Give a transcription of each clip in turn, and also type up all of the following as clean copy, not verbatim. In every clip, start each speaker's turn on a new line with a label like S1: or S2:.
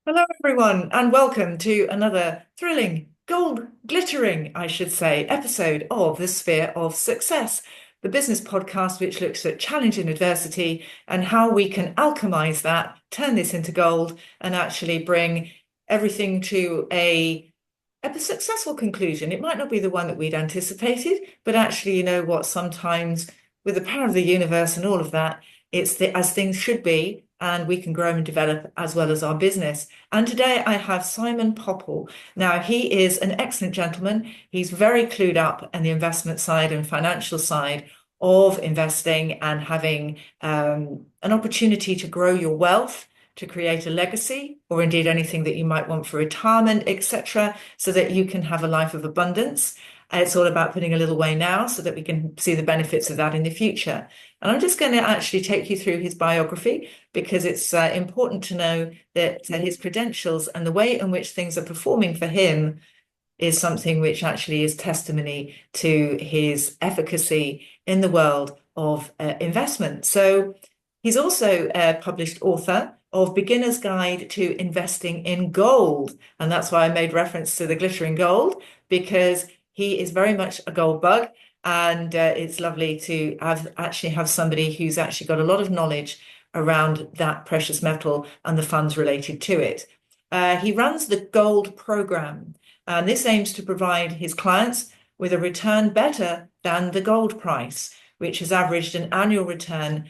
S1: Hello, everyone, and welcome to another thrilling, gold glittering, I should say, episode of The Sphere of Success, the business podcast which looks at challenge and adversity and how we can alchemize that, turn this into gold, and actually bring everything to a successful conclusion. It might not be the one that we'd anticipated, but actually, you know what? Sometimes with the power of the universe and all of that, as things should be, and we can grow and develop as well as our business. And today I have Simon Popple. Now, he is an excellent gentleman. He's very clued up on the investment side and financial side of investing and having an opportunity to grow your wealth, to create a legacy, or indeed anything that you might want for retirement, etc., so that you can have a life of abundance. It's all about putting a little away now so that we can see the benefits of that in the future. And I'm just going to actually take you through his biography because it's important to know that his credentials and the way in which things are performing for him is something which actually is testimony to his efficacy in the world of investment. So he's also a published author of Beginner's Guide to Investing in Gold. And that's why I made reference to the glittering gold, because he is very much a gold bug. And it's lovely to have somebody who's actually got a lot of knowledge around that precious metal and the funds related to it. He runs the gold program, and this aims to provide his clients with a return better than the gold price, which has averaged an annual return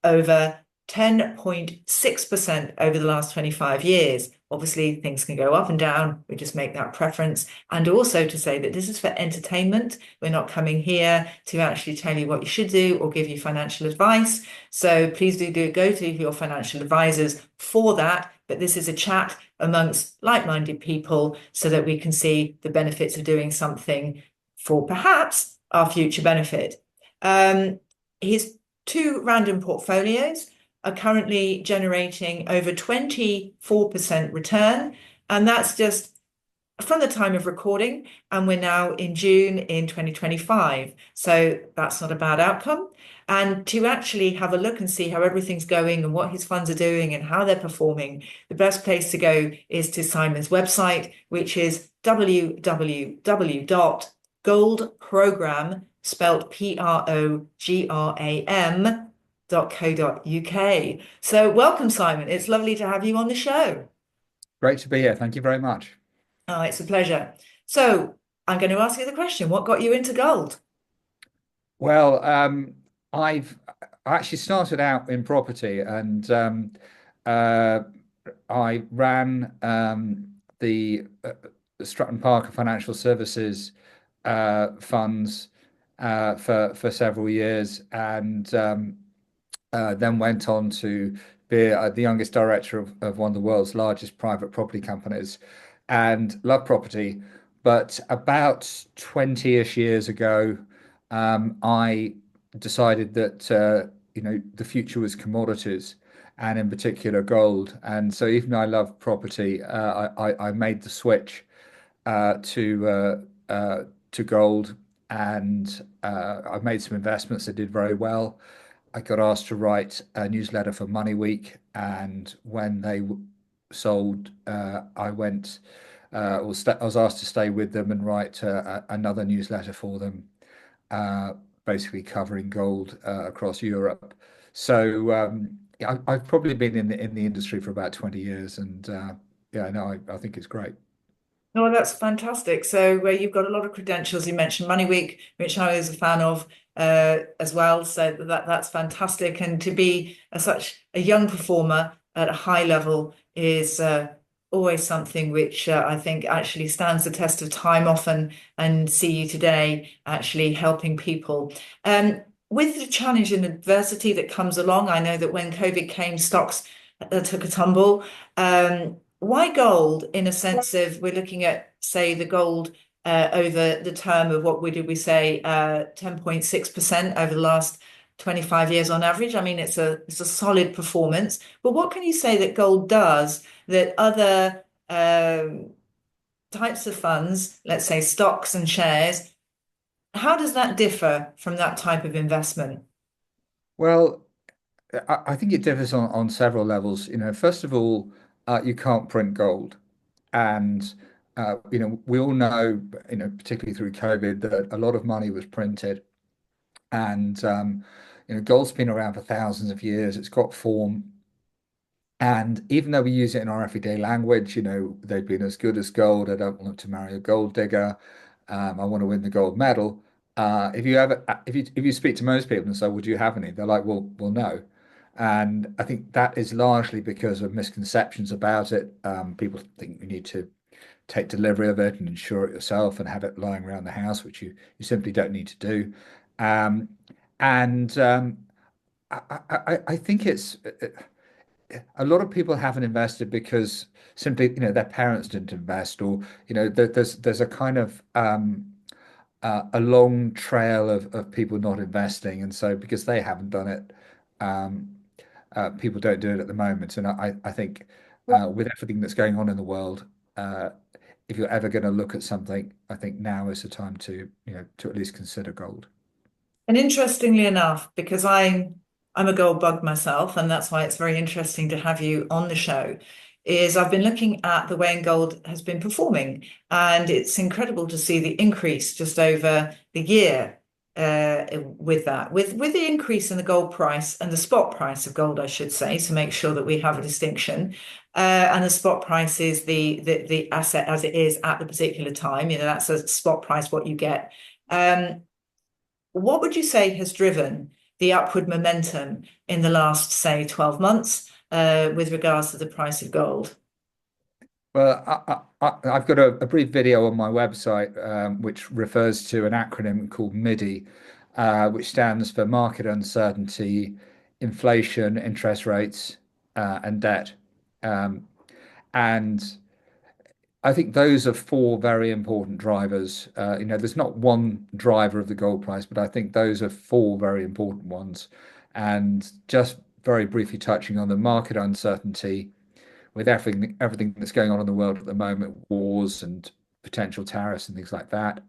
S1: over 10.6% over the last 25 years. Obviously, things can go up and down. We just make that preference. And also to say that this is for entertainment. We're not coming here to actually tell you what you should do or give you financial advice. So please do go to your financial advisors for that. But this is a chat amongst like-minded people so that we can see the benefits of doing something for perhaps our future benefit. His two random portfolios are currently generating over 24% return. And that's just from the time of recording. And we're now in June in 2025. So that's not a bad outcome. And to actually have a look and see how everything's going and what his funds are doing and how they're performing, the best place to go is to Simon's website, which is www.goldprogram, spelled program.co.uk. So welcome, Simon. It's lovely to have you on the show.
S2: Great to be here. Thank you very much.
S1: Oh, it's a pleasure. So I'm going to ask you the question. What got you into gold?
S2: Well, I've I actually started out in property and uh, I ran the Stratton Parker Financial Services funds for several years and then went on to be the youngest director of one of the world's largest private property companies and love property. But about 20-ish years ago, I decided that the future was commodities and in particular gold. And so even though I love property, I made the switch uh, to to gold and I made some investments that did very well. I got asked to write a newsletter for Money Week, and when they sold, I went. I was asked to stay with them and write another newsletter for them, uh, basically covering gold across Europe. So I've probably been in the industry for about 20 years, and yeah, no, I think it's great.
S1: Oh, that's fantastic. So you've got a lot of credentials. You mentioned Money Week, which I was a fan of as well. So that's fantastic. And to be such a young performer at a high level is always something which I think actually stands the test of time often, and see you today actually helping people. With the challenge and adversity that comes along, I know that when COVID came, stocks took a tumble. Why gold in a sense of we're looking at, say, the gold over the term of what we say 10.6% over the last 25 years on average. I mean, it's a solid performance. But what can you say that gold does that other types of funds, let's say stocks and shares, how does that differ from that type of investment?
S2: Well, I think it differs on several levels. First of all, you can't print gold. And we all know, particularly through COVID, that a lot of money was printed, and gold's been around for thousands of years. It's got form, and even though we use it in our everyday language, they've been as good as gold. I don't want to marry a gold digger. I want to win the gold medal. If you speak to most people and say, "Well, do you have any?" They're like, "Well, no." And I think that is largely because of misconceptions about it. People think you need to take delivery of it and insure it yourself and have it lying around the house, which you simply don't need to do. Um, and I think it's a lot of people haven't invested because simply, their parents didn't invest, or there's a kind of a long trail of people not investing, and so because they haven't done it, um, people don't do it at the moment. And I think with everything that's going on in the world, uh, if you're ever going to look at something, I think now is the time to at least consider gold.
S1: And interestingly enough, because I'm a gold bug myself, and that's why it's very interesting to have you on the show, is I've been looking at the way in gold has been performing, and it's incredible to see the increase just over the year with that, with the increase in the gold price and the spot price of gold, I should say, to make sure that we have a distinction. And the spot price is the asset as it is at the particular time. That's a spot price, what you get. What would you say has driven the upward momentum in the last, say, 12 months with regards to the price of gold?
S2: Well, I've got a brief video on my website, which refers to an acronym called MIDI, which stands for market uncertainty, inflation, interest rates, and debt. Um, and I think those are four very important drivers. There's not one driver of the gold price, but I think those are four very important ones. And just very briefly touching on the market uncertainty with everything that's going on in the world at the moment, wars and potential tariffs and things like that.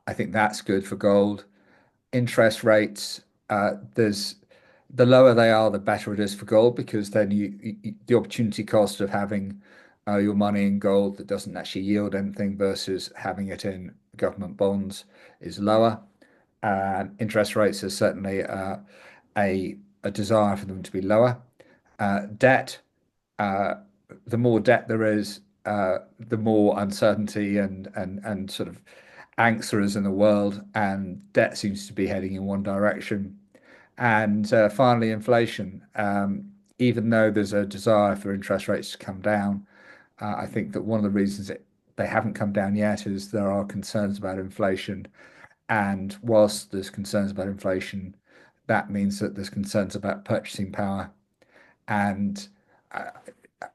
S2: I think that's good for gold. Interest rates, there's the lower they are, the better it is for gold because then the opportunity cost of having your money in gold that doesn't actually yield anything versus having it in government bonds is lower. And interest rates are certainly a a desire for them to be lower. Debt, uh, the more debt there is, the more uncertainty and sort of angst there is in the world, and debt seems to be heading in one direction. And finally, inflation. Even though there's a desire for interest rates to come down, I think that one of the reasons they haven't come down yet is there are concerns about inflation. And whilst there's concerns about inflation, that means that there's concerns about purchasing power. And I,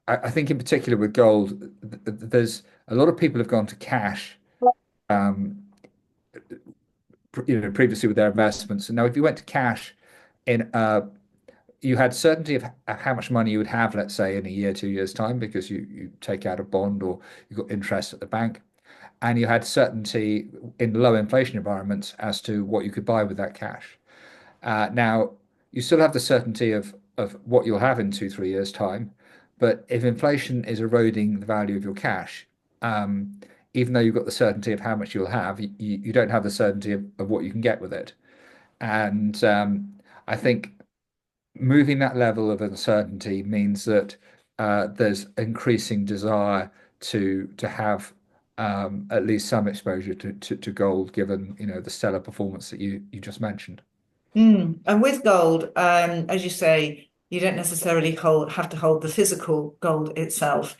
S2: I think in particular with gold, there's a lot of people have gone to cash, um, previously with their investments. And now, if you went to cash in, you had certainty of how much money you would have, let's say, in a year, 2 years' time, because you take out a bond or you got interest at the bank, and you had certainty in low inflation environments as to what you could buy with that cash. Now, you still have the certainty of what you'll have in 2, 3 years' time, but if inflation is eroding the value of your cash, even though you've got the certainty of how much you'll have, you don't have the certainty of what you can get with it. And I think moving that level of uncertainty means that there's increasing desire to have at least some exposure to gold, given the stellar performance that you just mentioned.
S1: And with gold, as you say, you don't necessarily have to hold the physical gold itself.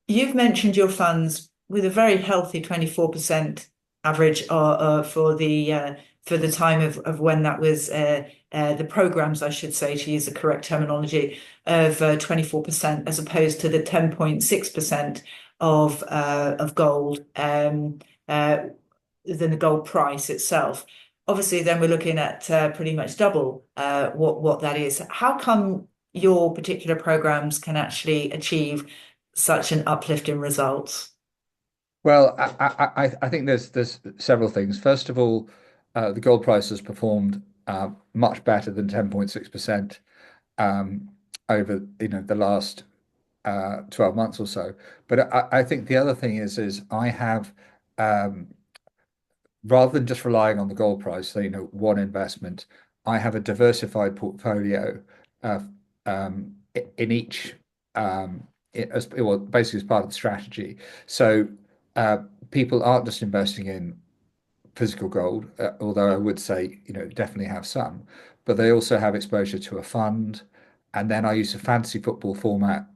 S1: You've mentioned your funds with a very healthy 24% average for the time of when that was the programs, I should say, to use the correct terminology, of 24% as opposed to the 10.6% of gold than the gold price itself. Obviously, then we're looking at pretty much double what that is. How come your particular programs can actually achieve such an uplift in results?
S2: Well, I think there's several things. First of all, the gold price has performed much better than 10.6% over the last 12 months or so. But I think the other thing is I have um, rather than just relying on the gold price, so one investment, I have a diversified portfolio uh, in each well, basically as part of the strategy. So uh, people aren't just investing in physical gold, although I would say, definitely have some, but they also have exposure to a fund. And then I use a fantasy football format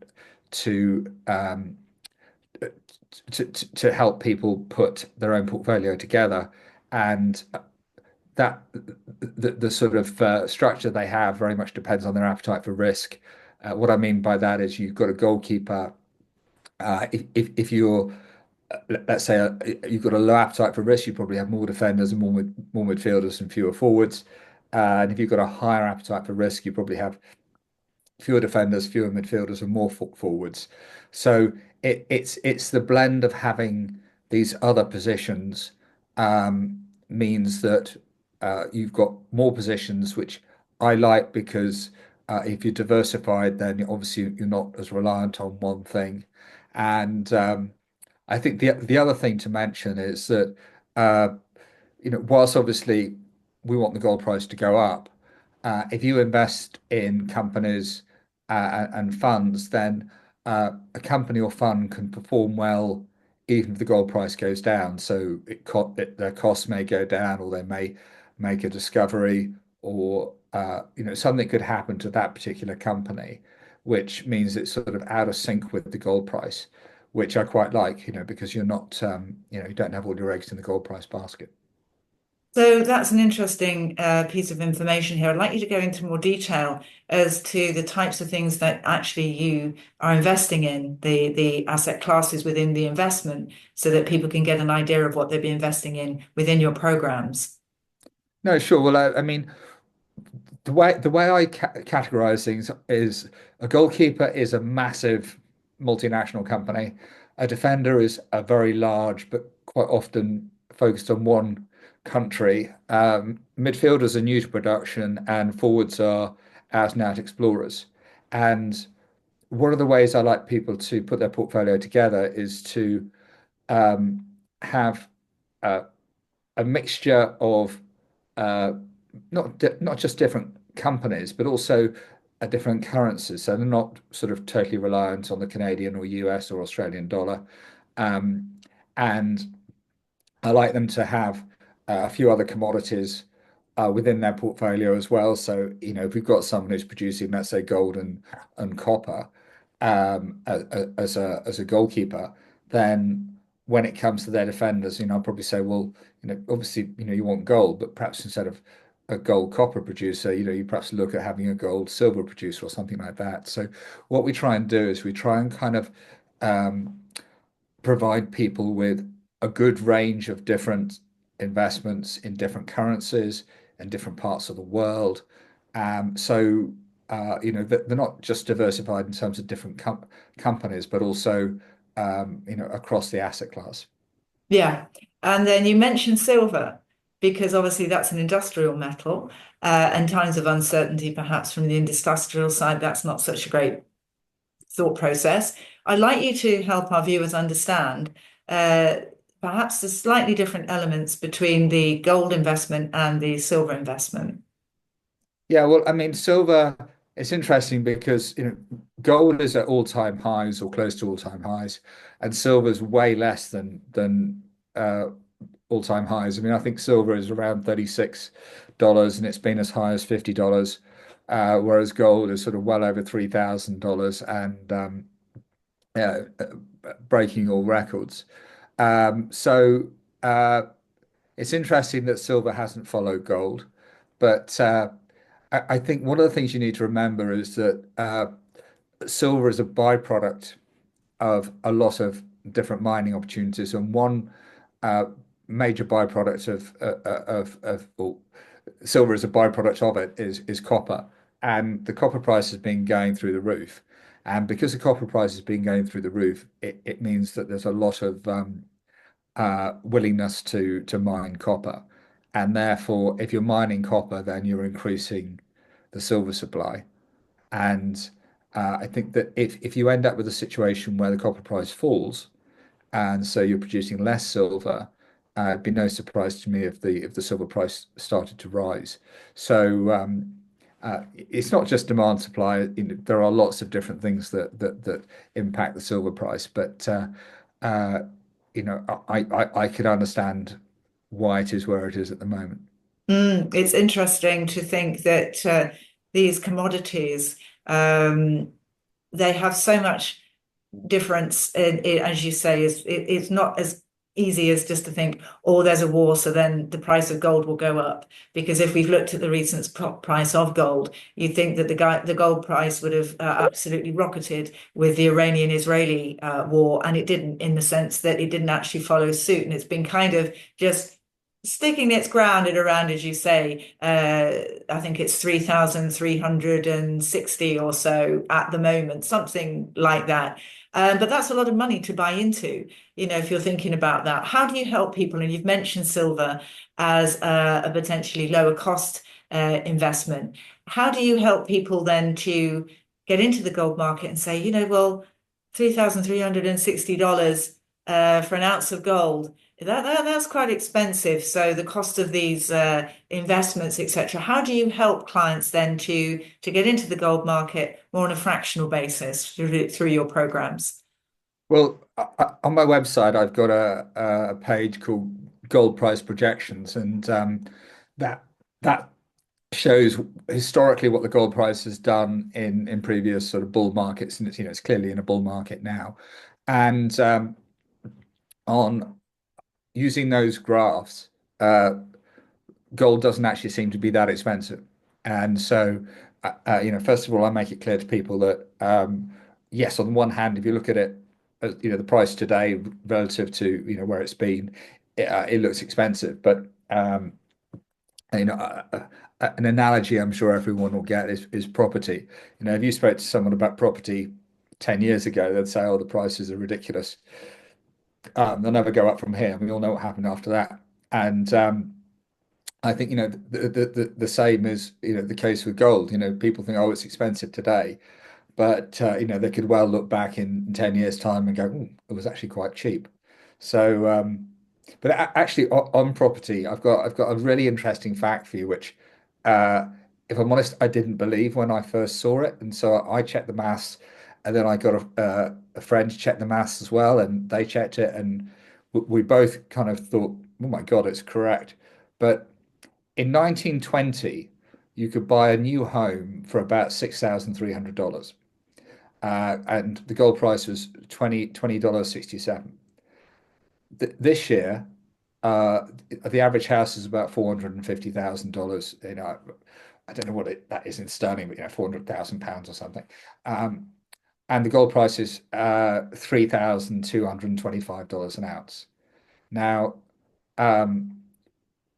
S2: to to help people put their own portfolio together. And that the sort of structure they have very much depends on their appetite for risk. What I mean by that is you've got a goalkeeper. If you're, let's say, you've got a low appetite for risk, you probably have more defenders and more midfielders and fewer forwards. And if you've got a higher appetite for risk, you probably have fewer defenders, fewer midfielders, and more forwards. So it's the blend of having these other positions means that you've got more positions, which I like because if you're diversified, then obviously you're not as reliant on one thing. And I think the other thing to mention is that uh, whilst obviously we want the gold price to go up, if you invest in companies and funds, then a company or fund can perform well even if the gold price goes down. So their costs may go down, or they may make a discovery, or something could happen to that particular company, which means it's sort of out of sync with the gold price, which I quite like, because you're not, you don't have all your eggs in the gold price basket.
S1: So that's an interesting piece of information here. I'd like you to go into more detail as to the types of things that actually you are investing in, the asset classes within the investment, so that people can get an idea of what they'd be investing in within your programs.
S2: No, sure. Well, I mean, the way I categorize things is a goalkeeper is a massive multinational company. A defender is a very large, but quite often focused on one country. Midfielders are new to production, and forwards are out and out explorers. And one of the ways I like people to put their portfolio together is to um, have uh, a mixture of uh, not just different companies, but also different currencies. So they're not sort of totally reliant on the Canadian or US or Australian dollar. Um, and I like them to have a few other commodities within their portfolio as well. So, if we've got someone who's producing, let's say, gold and copper as a goalkeeper, then when it comes to their defenders, I'll probably say, well, obviously, you want gold, but perhaps instead of a gold copper producer, you perhaps look at having a gold silver producer or something like that. So what we try and do is we try and kind of um, provide people with a good range of different investments in different currencies and different parts of the world. So they're not just diversified in terms of different companies, but also across the asset class.
S1: Yeah. And then you mentioned silver, because obviously that's an industrial metal, and times of uncertainty, perhaps from the industrial side, that's not such a great thought process. I'd like you to help our viewers understand uh, perhaps the slightly different elements between the gold investment and the silver investment.
S2: Yeah, well, I mean, silver, it's interesting because, gold is at all-time highs or close to all-time highs, and silver's way less than all-time highs. I mean, I think silver is around $36 and it's been as high as $50, whereas gold is sort of well over $3,000 and yeah, breaking all records. So it's interesting that silver hasn't followed gold, but I think one of the things you need to remember is that silver is a byproduct of a lot of different mining opportunities, and one uh, major byproduct of well, silver as a byproduct of it is copper, and the copper price has been going through the roof. And because the copper price has been going through the roof, it means that there's a lot of willingness to mine copper. And therefore, if you're mining copper, then you're increasing the silver supply. And I think that if you end up with a situation where the copper price falls, and so you're producing less silver, it'd be no surprise to me if the silver price started to rise. So it's not just demand supply. There are lots of different things that impact the silver price, but uh, I could understand why it is where it is at the moment.
S1: It's interesting to think that these commodities, um, they have so much difference as you say, it's not as easy as just to think, oh, there's a war, so then the price of gold will go up. Because if we've looked at the recent price of gold, you'd think that the gold price would have absolutely rocketed with the Iranian-Israeli war, and it didn't, in the sense that it didn't actually follow suit, and it's been kind of just sticking its ground at around, as you say, I think it's 3,360 or so at the moment, something like that. But that's a lot of money to buy into, if you're thinking about that. How do you help people? And you've mentioned silver as a potentially lower cost investment. How do you help people then to get into the gold market and say, well, $3,360 for an ounce of gold, that's quite expensive. So the cost of these investments, etc. How do you help clients then to get into the gold market more on a fractional basis through your programs?
S2: Well, on my website, I've got a page called Gold Price Projections, and that that shows historically what the gold price has done in previous sort of bull markets, and it's clearly in a bull market now. And on using those graphs, gold doesn't actually seem to be that expensive. And so, first of all, I make it clear to people that yes, on the one hand, if you look at it, the price today relative to where it's been, it looks expensive. But you know, an analogy I'm sure everyone will get is property. If you spoke to someone about property 10 years ago, they'd say, "Oh, the prices are ridiculous. They'll never go up from here." And we all know what happened after that. And I think the same is the case with gold. People think, oh, it's expensive today, but they could well look back in 10 years' time and go, "Ooh, it was actually quite cheap." So, but actually on property, I've got a really interesting fact for you, which, uh, if I'm honest, I didn't believe when I first saw it, and so I checked the maths, and then I got a friend to check the maths as well, and they checked it, and we both kind of thought, "Oh my God, it's correct." But in 1920, you could buy a new home for about $6,300. And the gold price was $20 67. This year, the average house is about $450,000. I don't know what that is in sterling, but £400,000 or something. Um, and the gold price is $3,225 an ounce. Now, um,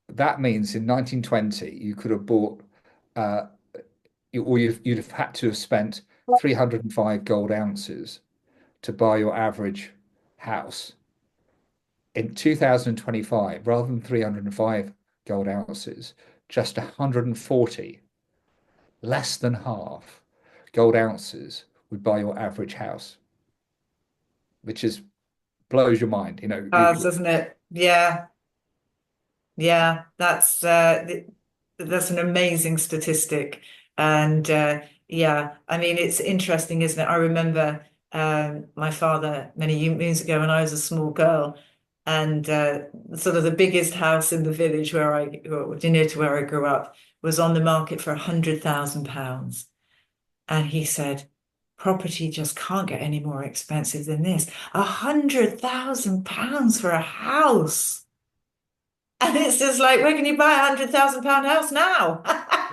S2: that means in 1920 you could have bought, uh, you'd have had to have spent 305 gold ounces to buy your average house. In 2025, rather than 305 gold ounces, just 140, less than half gold ounces would buy your average house, which is blows your mind.
S1: Doesn't it? Yeah, yeah, that's an amazing statistic. And yeah, I mean, it's interesting, isn't it? I remember my father many years ago when I was a small girl, and sort of the biggest house in the village or near to where I grew up, was on the market for £100,000. And he said, property just can't get any more expensive than this. £100,000 for a house. And it's just like, where can you buy £100,000 house now?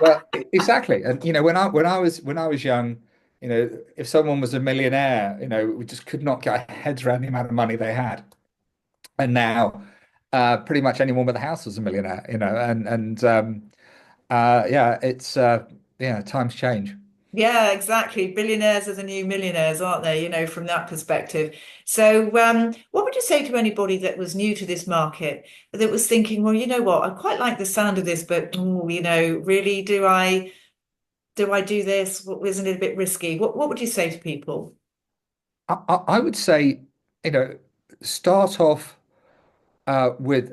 S2: Well, exactly. And when I was young, if someone was a millionaire, we just could not get our heads around the amount of money they had. And now, pretty much anyone with a house is a millionaire. Yeah, it's yeah, times change.
S1: Yeah, exactly. Billionaires are the new millionaires, aren't they? From that perspective. So, what would you say to anybody that was new to this market that was thinking, well, you know what, I quite like the sound of this, but, ooh, really, do I? Do I do this? Isn't it a bit risky? What would you say to people?
S2: I would say, you know, start off with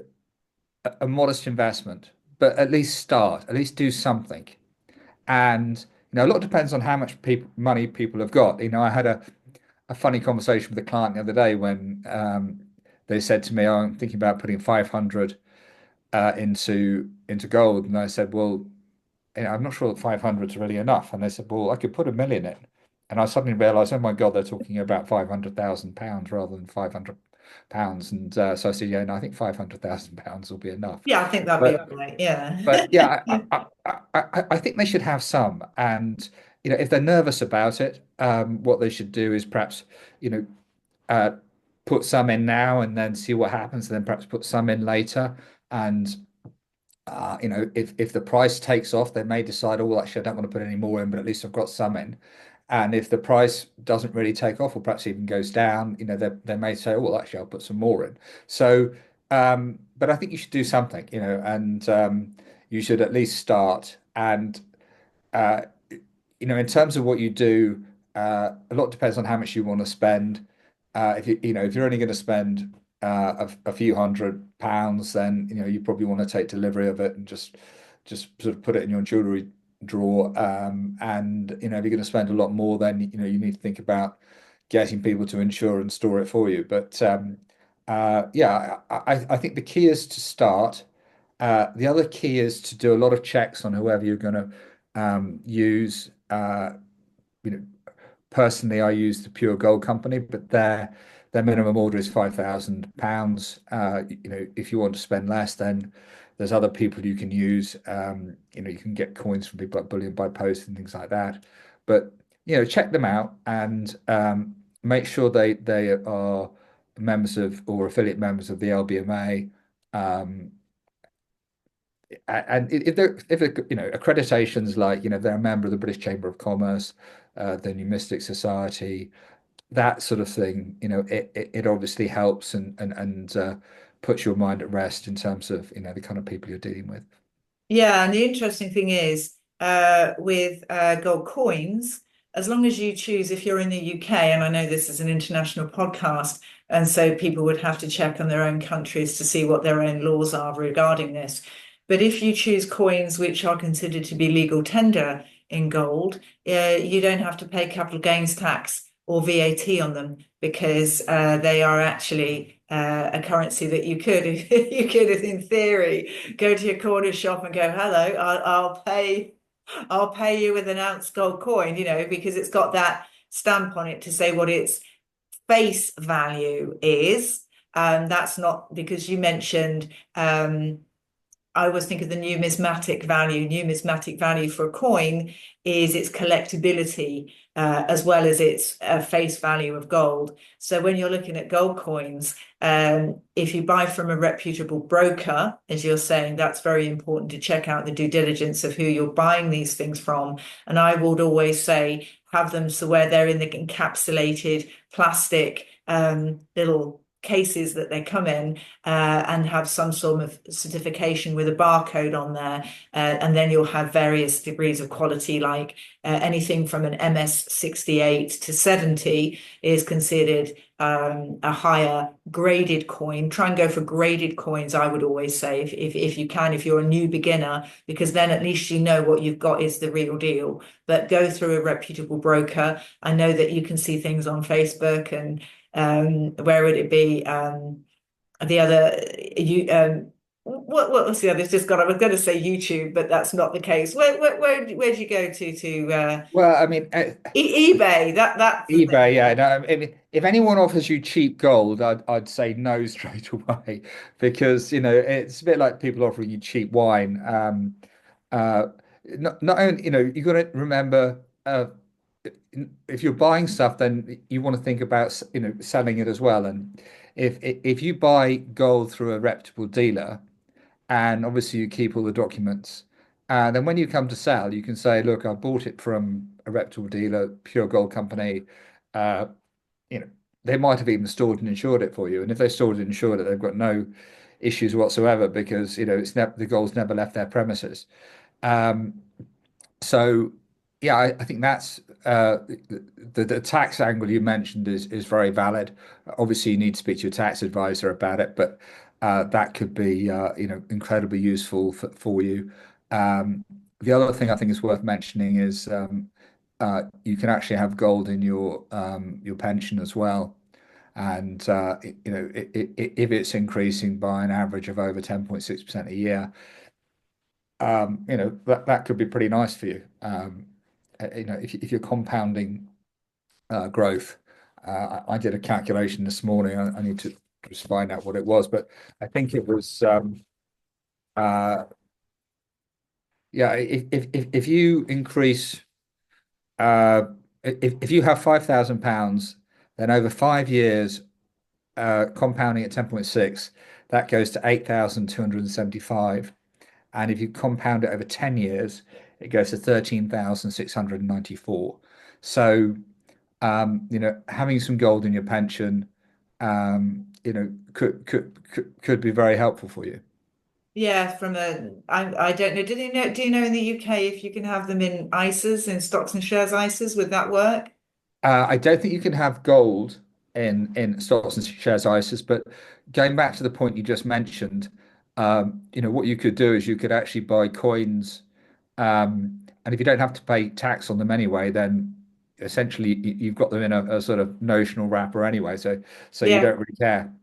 S2: a modest investment, but at least start, at least do something. And a lot depends on how much money people have got. I had a funny conversation with a client the other day when they said to me, "Oh, I'm thinking about putting 500 into gold," and I said, "Well, I'm not sure that 500 is really enough." And they said, "Well, I could put 1 million in." And I suddenly realized, oh my God, they're talking about £500,000 rather than £500. And so I said, yeah, no, I think £500,000 will be enough.
S1: Yeah, I think that'd be all
S2: But
S1: right. Yeah.
S2: but yeah, I think they should have some. And if they're nervous about it, what they should do is perhaps, you know, uh, put some in now and then see what happens, and then perhaps put some in later. And if the price takes off, they may decide, oh, well, actually, I don't want to put any more in, but at least I've got some in. And if the price doesn't really take off, or perhaps even goes down, they may say, oh, well, actually, I'll put some more in. So, but I think you should do something, and you should at least start. And uh, in terms of what you do, a lot depends on how much you want to spend. If you're only going to spend a few £100, then you probably want to take delivery of it and just sort of put it in your jewelry drawer. And if you're going to spend a lot more, then you need to think about getting people to insure and store it for you. But yeah, I think the key is to start. The other key is to do a lot of checks on whoever you're going to use. You know, Personally, I use the Pure Gold Company, but their minimum order is £5,000. If you want to spend less, then there's other people you can use. You can get coins from people like Bullion by Post and things like that. But check them out and make sure they are members of or affiliate members of the LBMA. Um, and if they're accreditations like they're a member of the British Chamber of Commerce, the Numismatic Society, that sort of thing, it obviously helps and puts your mind at rest in terms of the kind of people you're dealing with.
S1: Yeah, and the interesting thing is, with gold coins, as long as you choose, if you're in the UK, and I know this is an international podcast, and so people would have to check on their own countries to see what their own laws are regarding this. But if you choose coins which are considered to be legal tender in gold, you don't have to pay capital gains tax or VAT on them because they are actually a currency that you could, you could, in theory, go to your corner shop and go, "Hello, I'll pay you with an ounce gold coin," because it's got that stamp on it to say what its face value is. That's not because you mentioned I always think of the numismatic value. Numismatic value for a coin is its collectability as well as its face value of gold. So when you're looking at gold coins, if you buy from a reputable broker, as you're saying, that's very important to check out the due diligence of who you're buying these things from. And I would always say have them so where they're in the encapsulated plastic little cases that they come in and have some sort of certification with a barcode on there. And then you'll have various degrees of quality, like anything from an MS 68 to 70 is considered a higher graded coin. Try and go for graded coins, I would always say, if you can, if you're a new beginner, because then at least you know what you've got is the real deal. But go through a reputable broker. I know that you can see things on Facebook and where would it be? The other you what was the other? It's just got. I was going to say YouTube, but that's not the case. Where do you go to
S2: Well, I mean,
S1: eBay? That's the thing.
S2: eBay, yeah. No, I mean, if anyone offers you cheap gold, I'd say no straight away, because it's a bit like people offering you cheap wine. Uh, not only you got to remember, if you're buying stuff, then you want to think about selling it as well. And if you buy gold through a reputable dealer, and obviously you keep all the documents. And then when you come to sell, you can say, look, I bought it from a reputable dealer, Pure Gold Company. Uh, you know, they might have even stored and insured it for you. And if they stored and insured it, they've got no issues whatsoever because it's never the gold's never left their premises. Um, so, yeah, I think that's the tax angle you mentioned is very valid. Obviously, you need to speak to your tax advisor about it, but that could be incredibly useful for you. The other thing I think is worth mentioning is you can actually have gold in your pension as well, and if it's increasing by an average of over 10.6% a year, that could be pretty nice for you. If you're compounding growth, I did a calculation this morning. I need to just find out what it was, but I think it was uh, yeah. If you increase if you have £5,000, then over 5 years, compounding at 10.6, that goes to 8,275. And if you compound it over 10 years, it goes to 13,694. So, having some gold in your pension, could be very helpful for you.
S1: Yeah, I don't know. Do you know in the UK if you can have them in ISAs, in stocks and shares ISAs, would that work?
S2: I don't think you can have gold in stocks and shares ISAs, but going back to the point you just mentioned, what you could do is you could actually buy coins, and if you don't have to pay tax on them anyway, then essentially you've got them in a sort of notional wrapper anyway, so you
S1: Yeah.
S2: don't really care.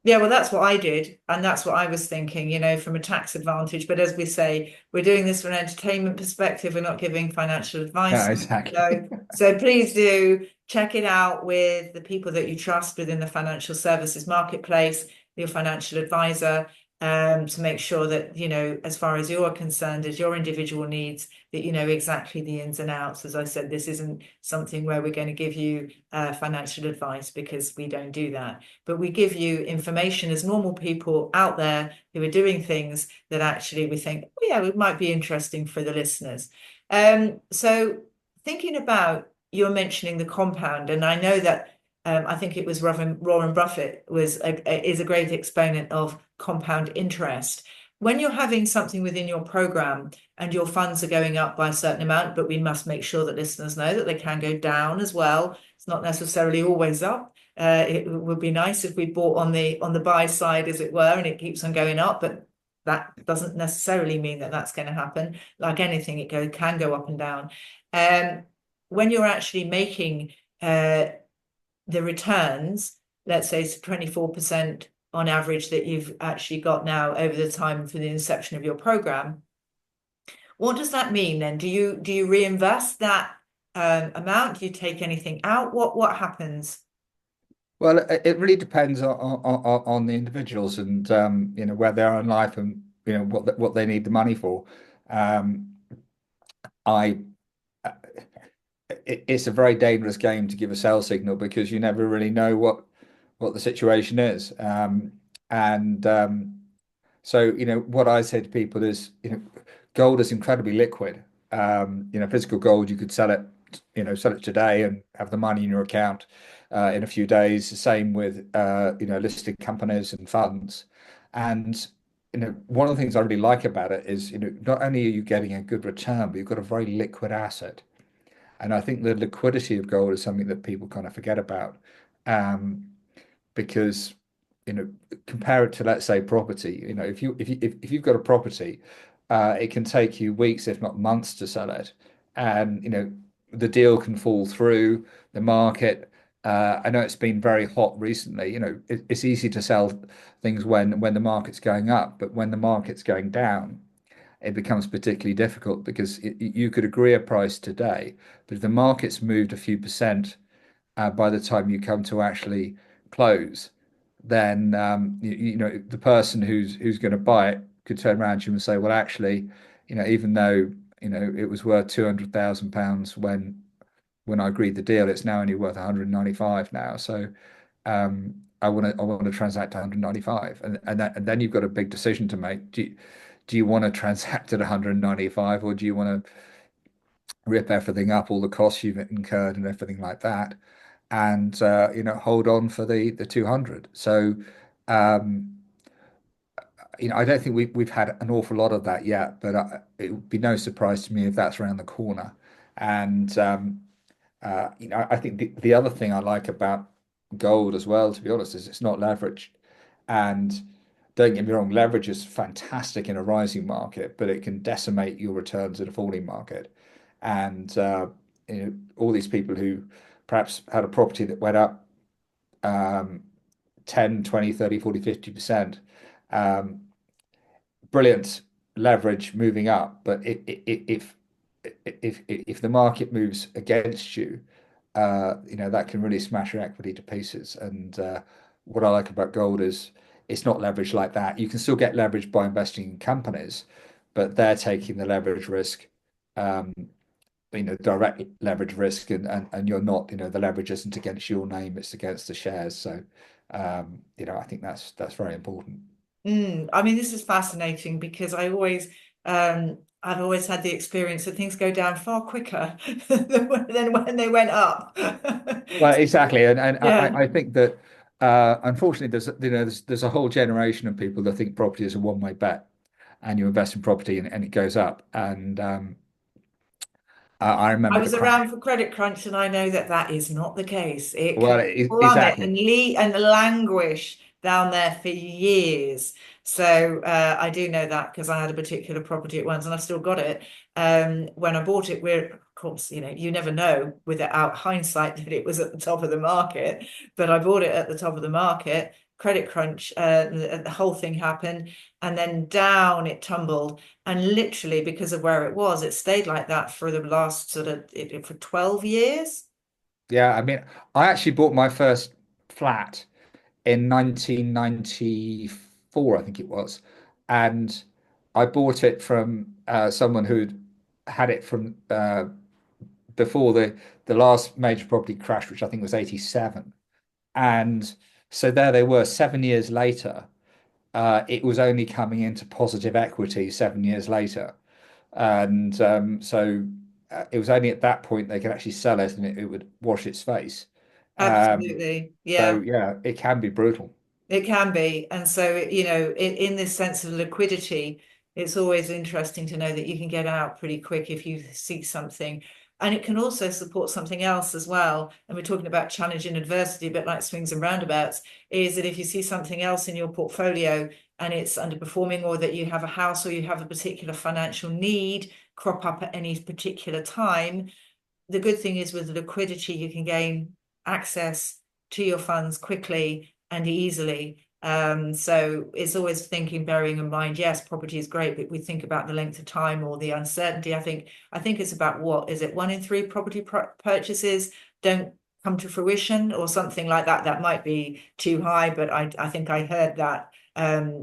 S1: Yeah, well, that's what I did. And that's what I was thinking, from a tax advantage. But as we say, we're doing this from an entertainment perspective. We're not giving financial
S2: Yeah,
S1: advice.
S2: exactly.
S1: So please do check it out with the people that you trust within the financial services marketplace, your financial advisor, to make sure that, as far as you're concerned, as your individual needs, that you know exactly the ins and outs. As I said, this isn't something where we're going to give you financial advice because we don't do that, but we give you information as normal people out there who are doing things that actually we think, oh, yeah, it might be interesting for the listeners. So thinking about you're mentioning the compound, and I know that I think it was Warren Buffett is a great exponent of compound interest. When you're having something within your program and your funds are going up by a certain amount, but we must make sure that listeners know that they can go down as well. It's not necessarily always up. It would be nice if we bought on the buy side, as it were, and it keeps on going up, but that doesn't necessarily mean that that's going to happen. Like anything, can go up and down. Um, when you're actually making the returns, let's say it's 24% on average that you've actually got now over the time for the inception of your program, what does that mean then? Do you reinvest that amount? Do you take anything out? What happens?
S2: Well, it really depends on the individuals and where they are in life and what they need the money for. Um, I it's a very dangerous game to give a sell signal because you never really know what the situation is. And So, what I say to people is, gold is incredibly liquid. Physical gold, you could sell it today and have the money in your account in a few days. The same with, listed companies and funds. And, one of the things I really like about it is, not only are you getting a good return, but you've got a very liquid asset. And I think the liquidity of gold is something that people kind of forget about. Um, because compare it to, let's say, property. If you've got a property, it can take you weeks if not months to sell it, and the deal can fall through the market. I know it's been very hot recently. It's easy to sell things when the market's going up, but when the market's going down, it becomes particularly difficult because you could agree a price today, but if the market's moved a few percent by the time you come to actually close, then the person who's going to buy it could turn around to you and say, well, actually, even though it was worth £200,000 when I agreed the deal, it's now only worth 195 now. So I want to transact 195, and then you've got a big decision to make. Do you want to transact at 195, or do you want to rip everything up, all the costs you've incurred and everything like that, and hold on for the 200. So um, I don't think we've had an awful lot of that yet, but it would be no surprise to me if that's around the corner. And I think the other thing I like about gold as well, to be honest, is it's not leveraged. And don't get me wrong, leverage is fantastic in a rising market, but it can decimate your returns in a falling market. And all these people who perhaps had a property that went up um, 10, 20, 30, 40, 50%. Um, Brilliant leverage moving up, but if the market moves against you, that can really smash your equity to pieces. And what I like about gold is it's not leveraged like that. You can still get leverage by investing in companies, but they're taking the leverage risk, um, direct leverage risk, and you're not, the leverage isn't against your name, it's against the shares. So, I think that's very important.
S1: I mean, this is fascinating because I've always had the experience that things go down far quicker than when they went up.
S2: Well, exactly, and
S1: Yeah.
S2: I think that unfortunately there's a whole generation of people that think property is a one-way bet, and you invest in property and it goes up. And I
S1: I
S2: remember the
S1: was
S2: crash.
S1: around for credit crunch, and I know that that is not the case. It can
S2: Well,
S1: plummet
S2: exactly.
S1: and languish down there for years. So I do know that because I had a particular property at once, and I've still got it. When I bought it, we're of course, you never know without hindsight that it was at the top of the market, but I bought it at the top of the market. Credit crunch, the whole thing happened, and then down it tumbled. And literally, because of where it was, it stayed like that for the last for 12 years.
S2: Yeah, I mean, I actually bought my first flat in 1994, I think it was, and I bought it from someone who'd had it from before the last major property crash, which I think was 87. And so there they were 7 years later. It was only coming into positive equity 7 years later. And it was only at that point they could actually sell it and it would wash its face.
S1: Absolutely.
S2: So
S1: Yeah.
S2: yeah, it can be brutal.
S1: It can be. And so, in this sense of liquidity, it's always interesting to know that you can get out pretty quick if you see something. And it can also support something else as well. And we're talking about challenge and adversity, a bit like swings and roundabouts, is that if you see something else in your portfolio and it's underperforming, or that you have a house or you have a particular financial need crop up at any particular time, the good thing is with liquidity, you can gain access to your funds quickly and easily. So it's always thinking, bearing in mind, yes, property is great, but we think about the length of time or the uncertainty. I think it's about, what is it, 1 in 3 property purchases don't come to fruition or something like that. That might be too high, but I think I heard that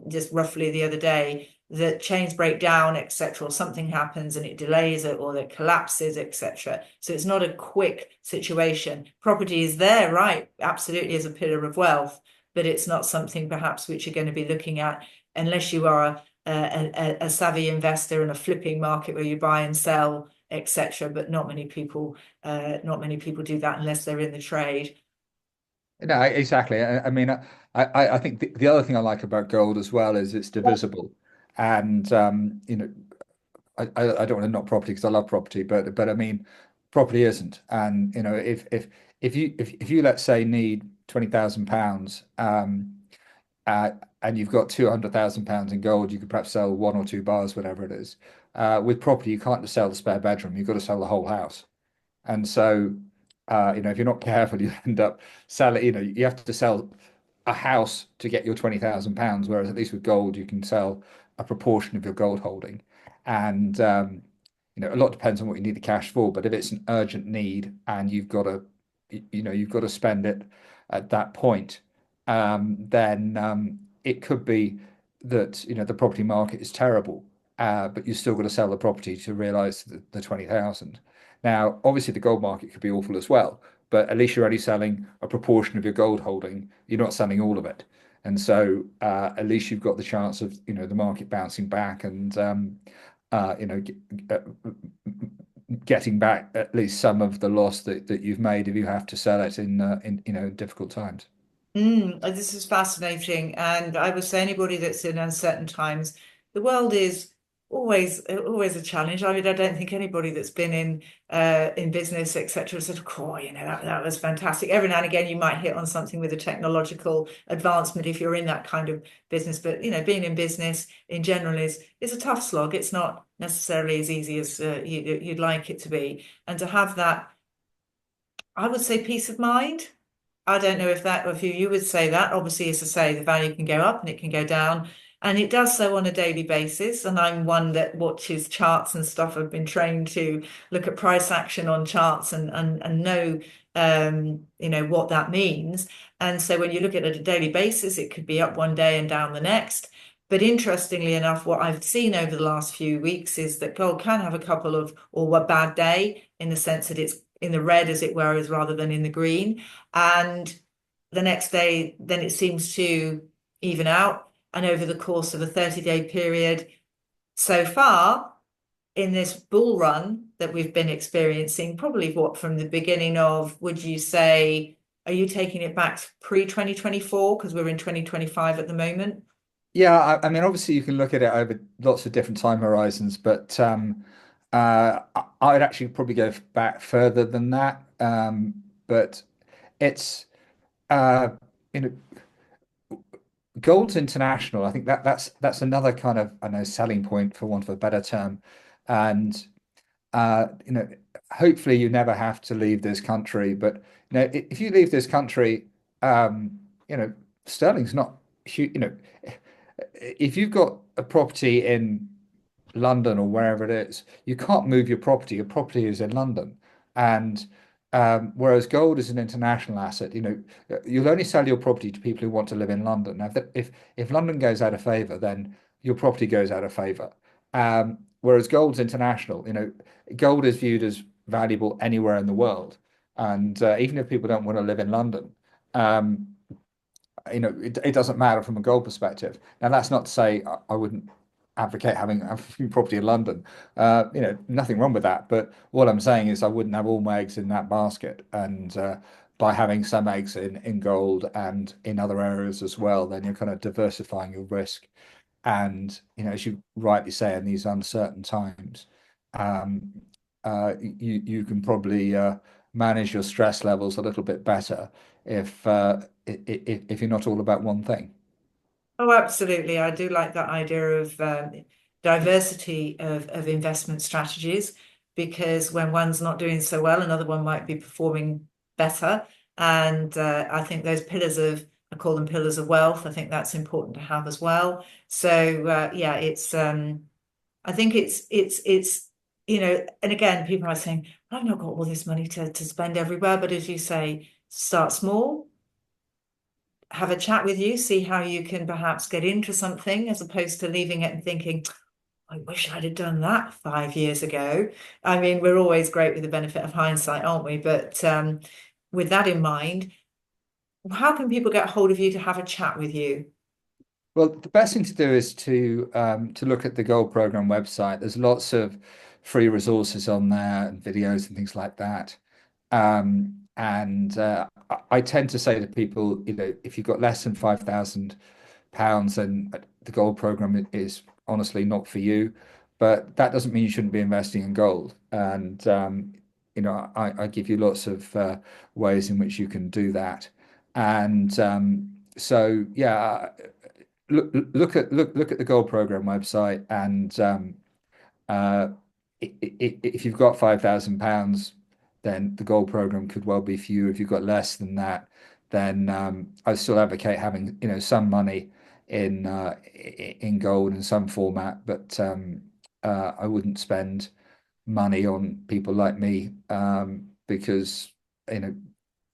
S1: just roughly the other day, that chains break down, etc., or something happens and it delays it or it collapses, etc. So it's not a quick situation. Property is there, right? Absolutely, as a pillar of wealth, but it's not something perhaps which you're going to be looking at unless you are a savvy investor in a flipping market where you buy and sell, etc. But not many people do that unless they're in the trade.
S2: No, exactly. I mean, I think the other thing I like about gold as well is it's divisible. And I don't want to knock property because I love property, but I mean, property isn't. And if you let's say need £20,000, uh, and you've got £200,000 in gold, you could perhaps sell one or two bars, whatever it is. With property, you can't just sell the spare bedroom. You've got to sell the whole house. And so, if you're not careful, you end up selling. You have to sell a house to get your £20,000, whereas at least with gold, you can sell a proportion of your gold holding. And a lot depends on what you need the cash for. But if it's an urgent need and you've got to spend it at that point, then it could be that the property market is terrible, but you've still got to sell the property to realise the 20,000. Now, obviously, the gold market could be awful as well, but at least you're only selling a proportion of your gold holding. You're not selling all of it. And so at least you've got the chance of, the market bouncing back and, uh, you know, uh, getting back at least some of the loss that you've made if you have to sell it in difficult times.
S1: This is fascinating. And I would say anybody that's in uncertain times, the world is always a challenge. I mean, I don't think anybody that's been in business, etc., said, "Oh, that was fantastic." Every now and again, you might hit on something with a technological advancement if you're in that kind of business. But being in business in general is a tough slog. It's not necessarily as easy as you'd like it to be, and to have that, I would say, peace of mind. I don't know if that, or if you would say that. Obviously, as I say, the value can go up and it can go down, and it does so on a daily basis. And I'm one that watches charts and stuff. I've been trained to look at price action on charts and know what that means. And so when you look at it at a daily basis, it could be up one day and down the next. But interestingly enough, what I've seen over the last few weeks is that gold can have a couple of, or a bad day in the sense that it's in the red, as it were, as rather than in the green. And the next day, then it seems to even out. And over the course of a 30-day period, so far in this bull run that we've been experiencing, probably what from the beginning of, would you say, are you taking it back to pre-2024? Because we're in 2025 at the moment.
S2: Yeah, I mean, obviously you can look at it over lots of different time horizons, but I would actually probably go back further than that. But it's uh, you know, gold's international. I think that's another kind of, I know, selling point for want of a better term. And uh, you know, hopefully you never have to leave this country. But if you leave this country, um, you know, sterling's not huge. If you've got a property in London or wherever it is, you can't move your property. Your property is in London, and whereas gold is an international asset, you'll only sell your property to people who want to live in London. Now, if London goes out of favour, then your property goes out of favour. Whereas gold's international, gold is viewed as valuable anywhere in the world, and even if people don't want to live in London. Um, it doesn't matter from a goal perspective. Now, that's not to say I wouldn't advocate having property in London. Nothing wrong with that. But what I'm saying is I wouldn't have all my eggs in that basket. And by having some eggs in gold and in other areas as well, then you're kind of diversifying your risk. And, as you rightly say, in these uncertain times, um, you can probably manage your stress levels a little bit better if you're not all about one thing.
S1: Oh, absolutely. I do like that idea of diversity of investment strategies, because when one's not doing so well, another one might be performing better. And I think those pillars of, I call them pillars of wealth. I think that's important to have as well. So yeah, I think and again, people are saying, I've not got all this money to spend everywhere. But as you say, start small, have a chat with you, see how you can perhaps get into something as opposed to leaving it and thinking, I wish I'd have done that 5 years ago. I mean, we're always great with the benefit of hindsight, aren't we? But with that in mind, how can people get hold of you to have a chat with you?
S2: Well, the best thing to do is to look at the Gold Program website. There's lots of free resources on there and videos and things like that. And I tend to say to people, if you've got less than £5,000, then the gold program is honestly not for you. But that doesn't mean you shouldn't be investing in gold. And I give you lots of ways in which you can do that. And so, yeah, look at the gold program website, and uh, if you've got £5,000, then the gold program could well be for you. If you've got less than that, then I still advocate having some money in gold in some format, but I wouldn't spend money on people like me, because you know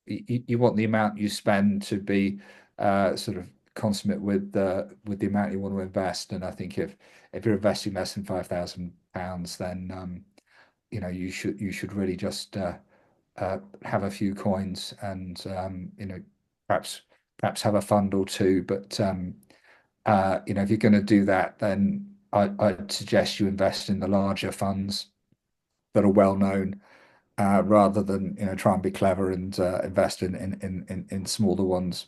S2: you want the amount you spend to be sort of consummate with the amount you want to invest. And I think if you're investing less than £5,000, then you should really just have a few coins, and perhaps perhaps have a fund or two. But if you're going to do that, then I'd suggest you invest in the larger funds that are well known, rather than try and be clever and invest in smaller ones,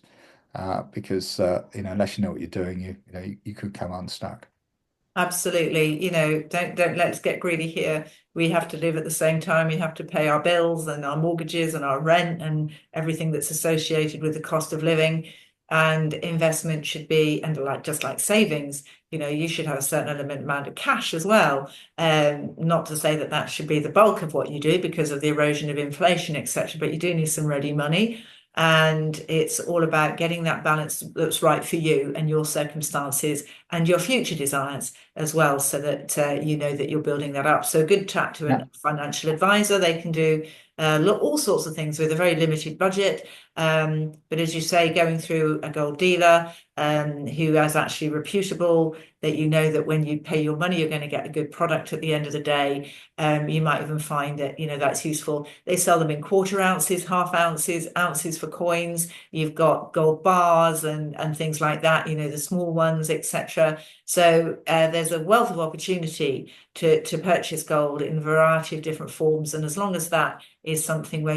S2: because unless you know what you're doing, you could come unstuck.
S1: Absolutely. Don't let's get greedy here. We have to live at the same time. We have to pay our bills and our mortgages and our rent and everything that's associated with the cost of living. And investment should be, and like just like savings, you should have a certain element amount of cash as well. Not to say that that should be the bulk of what you do because of the erosion of inflation, etc. But you do need some ready money. And it's all about getting that balance that's right for you and your circumstances and your future desires as well, so that you know that you're building that up. So a good chat to a financial advisor. They can do all sorts of things with a very limited budget. But as you say, going through a gold dealer who is actually reputable, that you know that when you pay your money, you're going to get a good product at the end of the day. You might even find that, that's useful. They sell them in quarter ounces, half ounces, ounces for coins. You've got gold bars and things like that, the small ones, etc. So there's a wealth of opportunity to purchase gold in a variety of different forms. And as long as that is something where,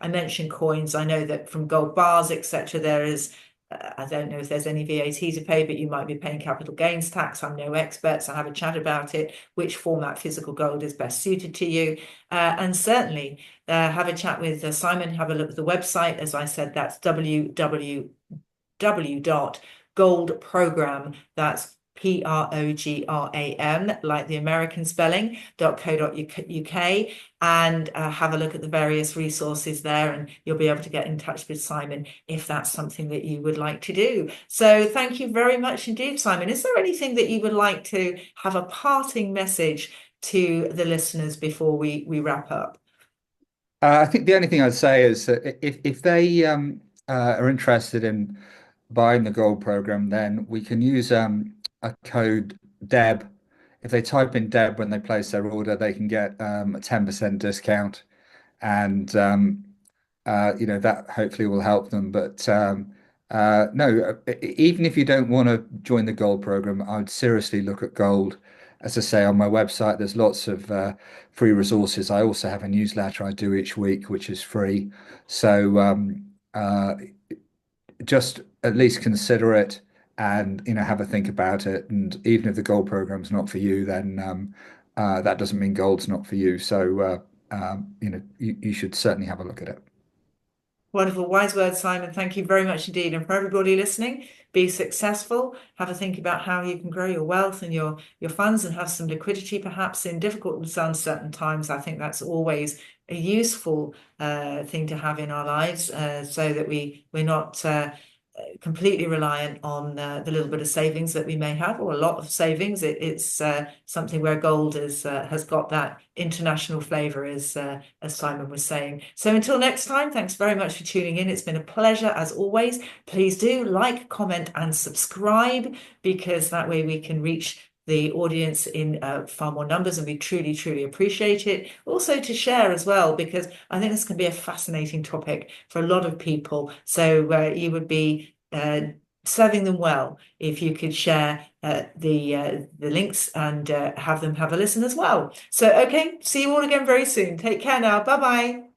S1: I mentioned coins, I know that from gold bars, etc., there is I don't know if there's any VAT to pay, but you might be paying capital gains tax. I'm no expert, so have a chat about it. Which format physical gold is best suited to you? And certainly have a chat with Simon, have a look at the website. As I said, that's www.goldprogram. That's program, like the American spelling, .co.uk, and have a look at the various resources there, and you'll be able to get in touch with Simon if that's something that you would like to do. So thank you very much indeed, Simon. Is there anything that you would like to have a parting message to the listeners before we wrap up?
S2: I think the only thing I'd say is that if they are interested in buying the gold program, then we can use a code DEB. If they type in DEB when they place their order, they can get a 10% discount, and that hopefully will help them. But no, even if you don't want to join the gold program, I would seriously look at gold. As I say, on my website, there's lots of free resources. I also have a newsletter I do each week, which is free. So just at least consider it and have a think about it. And even if the gold program's not for you, then that doesn't mean gold's not for you. So you should certainly have a look at it.
S1: Wonderful, wise words, Simon. Thank you very much indeed. And for everybody listening, be successful. Have a think about how you can grow your wealth and your funds and have some liquidity, perhaps in difficult and uncertain times. I think that's always a useful thing to have in our lives, so that we're not completely reliant on the little bit of savings that we may have, or a lot of savings. It's something where gold has got that international flavor, as Simon was saying. So until next time, thanks very much for tuning in. It's been a pleasure as always. Please do like, comment, and subscribe, because that way we can reach the audience in far more numbers, and we truly, truly appreciate it. Also to share as well, because I think this can be a fascinating topic for a lot of people. So you would be serving them well if you could share the links and have them have a listen as well. So okay, see you all again very soon. Take care now. Bye bye.